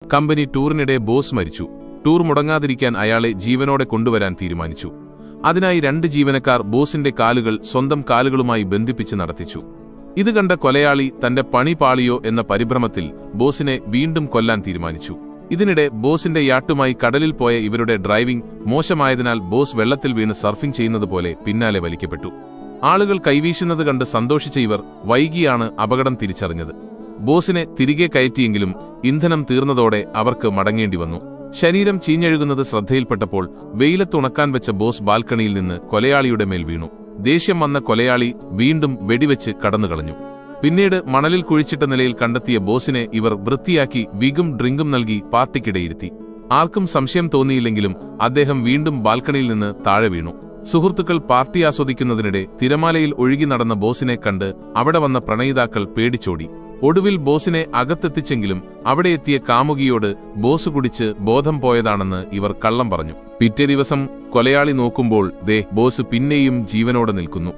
Company ടൂറിനിടെ boss മരിച്ചു. Tour മുടങ്ങാതിരിക്കാൻ അയാളെ ജീവനോടെ കൊണ്ടുവരാൻ തീരുമാനിച്ചു. അതിനായി 2 ജീവനക്കാർ ബോസിന്റെ കാലുകൾ സ്വന്തം കാലുകളുമായി ബന്ധിപ്പിച്ച് നടത്തിച്ചു. ഇത് കണ്ട കൊലയാളി തന്റെ പണി പാളിയോ എന്ന പരിഭ്രമത്തിൽ ബോസിനെ വീണ്ടും കൊല്ലാൻ തീരുമാനിച്ചു. ഇതിനിടെ ബോസിന്റെ യാട്ടുമായി കടലിൽ പോയ ഇവരുടെ ഡ്രൈവിംഗ് മോശമായതിനാൽ ബോസ് വെള്ളത്തിൽ വീണ് സർഫിംഗ് ചെയ്യുന്നതുപോലെ പിന്നാലെ വലിക്കപ്പെട്ടു. ആളുകൾ കൈവീശുന്നത് കണ്ട് സന്തോഷിച്ച ഇവർ വൈകിയാണ് അപകടം തിരിച്ചറിഞ്ഞത്. ബോസിനെ തിരികെ കയറ്റിയെങ്കിലും ഇന്ധനം തീർന്നതോടെ അവർക്ക് മടങ്ങേണ്ടി വന്നു. ശരീരം ചീഞ്ഞഴുകുന്നത് ശ്രദ്ധയിൽപ്പെട്ടപ്പോൾ വെയിലത്തുണക്കാൻ വെച്ച ബോസ് ബാൽക്കണിയിൽ നിന്ന് കൊലയാളിയുടെ മേൽ വീണു. ദേഷ്യം വന്ന കൊലയാളി വീണ്ടും വെടിവെച്ച് കടന്നുകളഞ്ഞു. പിന്നീട് മണലിൽ കുഴിച്ചിട്ട നിലയിൽ കണ്ടെത്തിയ ബോസിനെ ഇവർ വൃത്തിയാക്കി വിഗും ഡ്രിങ്കും നൽകി പാർട്ടിക്കിടയിരുത്തി. ആർക്കും സംശയം തോന്നിയില്ലെങ്കിലും അദ്ദേഹം വീണ്ടും ബാൽക്കണിയിൽ നിന്ന് താഴെ വീണു. സുഹൃത്തുക്കൾ പാർട്ടി ആസ്വദിക്കുന്നതിനിടെ തിരമാലയിൽ ഒഴുകി നടന്ന ബോസിനെ കണ്ട് അവിടെ വന്ന പ്രണയിതാക്കൾ പേടിച്ചോടി. ഒടുവിൽ ബോസിനെ അകത്തെത്തിച്ചെങ്കിലും അവിടെ എത്തിയ കാമുകിയോട് ബോസ് കുടിച്ച് ബോധം പോയതാണെന്ന് ഇവർ കള്ളം പറഞ്ഞു. പിറ്റേ ദിവസം കൊലയാളി നോക്കുമ്പോൾ ബോസ് പിന്നെയും ജീവനോടെ നിൽക്കുന്നു.